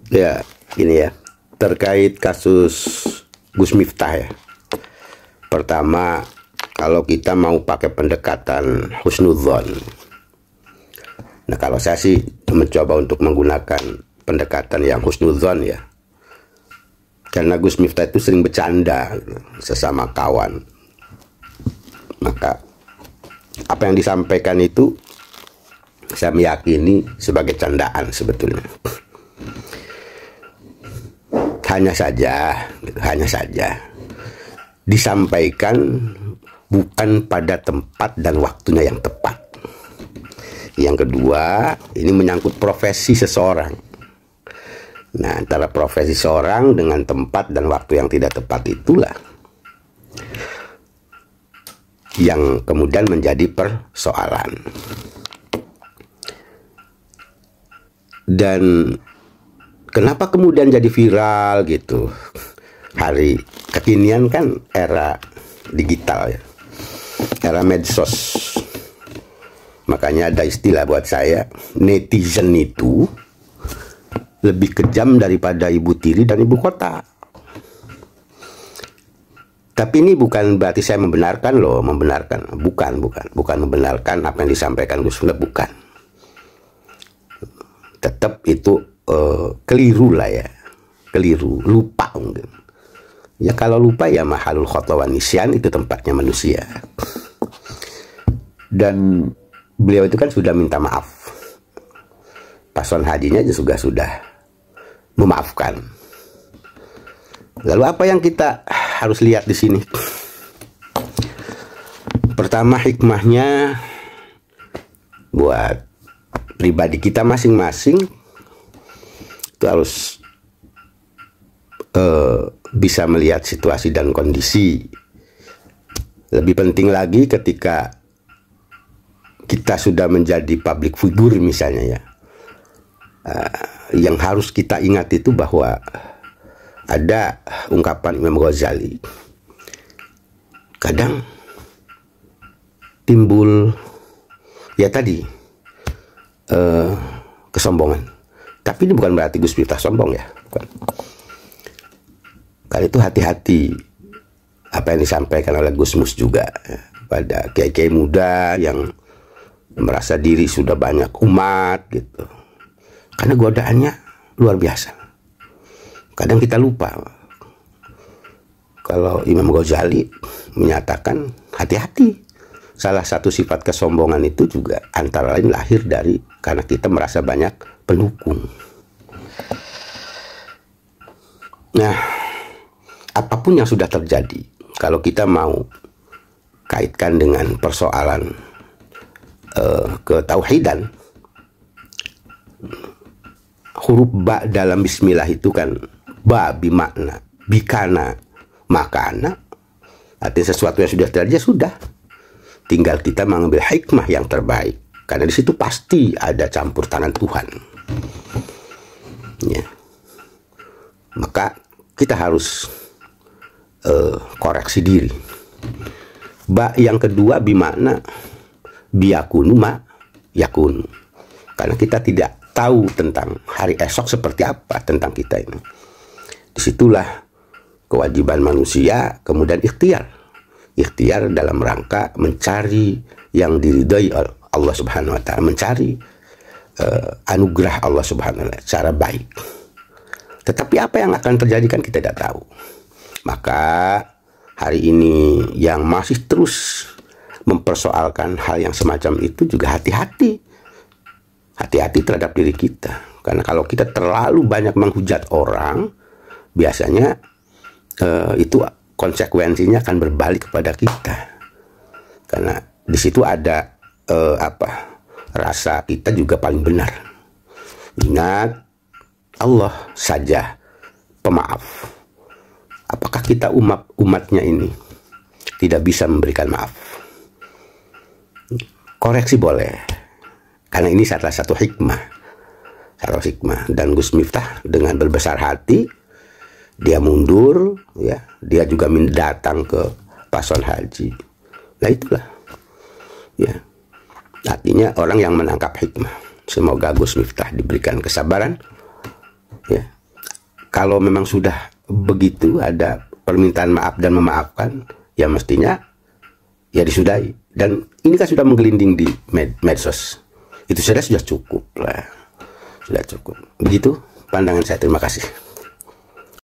Ya, ini ya, terkait kasus Gus Miftah ya. Pertama, kalau kita mau pakai pendekatan husnudzon. Nah, kalau saya sih mencoba untuk menggunakan pendekatan yang husnudzon ya. Karena Gus Miftah itu sering bercanda sesama kawan. Maka apa yang disampaikan itu saya meyakini sebagai candaan sebetulnya. Hanya saja disampaikan bukan pada tempat dan waktunya yang tepat. Yang kedua, ini menyangkut profesi seseorang. Nah, antara profesi seorang dengan tempat dan waktu yang tidak tepat itulah yang kemudian menjadi persoalan. Dan kenapa kemudian jadi viral gitu? Hari kekinian kan era digital ya, era medsos. Makanya ada istilah buat saya, netizen itu lebih kejam daripada ibu tiri dan ibu kota. Tapi ini bukan berarti saya membenarkan loh, bukan membenarkan apa yang disampaikan Gus Miftah, bukan. Tetap itu keliru lah ya, keliru, lupa mungkin. Ya kalau lupa ya mahalul khata wan nisyan, itu tempatnya manusia. Dan beliau itu kan sudah minta maaf. Paslon hajinya juga sudah memaafkan. Lalu apa yang kita harus lihat di sini? Pertama, hikmahnya buat pribadi kita masing-masing itu harus bisa melihat situasi dan kondisi. Lebih penting lagi ketika kita sudah menjadi public figure misalnya ya, yang harus kita ingat itu bahwa ada ungkapan Imam Ghazali, kadang timbul ya tadi kesombongan. Tapi ini bukan berarti Gus Miftah sombong ya, bukan. Karena itu hati-hati apa yang disampaikan oleh Gus Mus juga ya, pada kiai-kiai muda yang merasa diri sudah banyak umat gitu. Karena godaannya luar biasa. Kadang kita lupa kalau Imam Ghazali menyatakan hati-hati. Salah satu sifat kesombongan itu juga antara lain lahir dari karena kita merasa banyak pendukung. Nah, apapun yang sudah terjadi, kalau kita mau kaitkan dengan persoalan ketauhidan, huruf ba dalam bismillah itu kan ba bimakna bikana makana, artinya sesuatu yang sudah terjadi sudah, tinggal kita mengambil hikmah yang terbaik, karena di situ pasti ada campur tangan Tuhan ya. Maka kita harus koreksi diri. Ba yang kedua bimakna biyakunu ma yakunu, karena kita tidak tahu tentang hari esok seperti apa tentang kita ini. Disitulah kewajiban manusia kemudian ikhtiar dalam rangka mencari yang diridhai Allah Subhanahu wa taala, mencari anugerah Allah Subhanahu wa taala secara baik. Tetapi apa yang akan terjadi kan kita tidak tahu. Maka hari ini yang masih terus mempersoalkan hal yang semacam itu juga hati-hati terhadap diri kita. Karena kalau kita terlalu banyak menghujat orang, biasanya itu konsekuensinya akan berbalik kepada kita. Karena di situ ada rasa kita juga paling benar. Ingat, Allah saja pemaaf. Apakah kita umatnya ini tidak bisa memberikan maaf? Koreksi boleh, karena ini salah satu hikmah. Dan Gus Miftah dengan berbesar hati dia mundur ya, dia juga datang ke paslon haji. Nah itulah ya, artinya orang yang menangkap hikmah. Semoga Gus Miftah diberikan kesabaran ya, kalau memang sudah begitu ada permintaan maaf dan memaafkan, ya mestinya ya disudahi. Dan ini kan sudah menggelinding di medsos, itu sudah cukup lah, sudah cukup. Begitu pandangan saya. Terima kasih.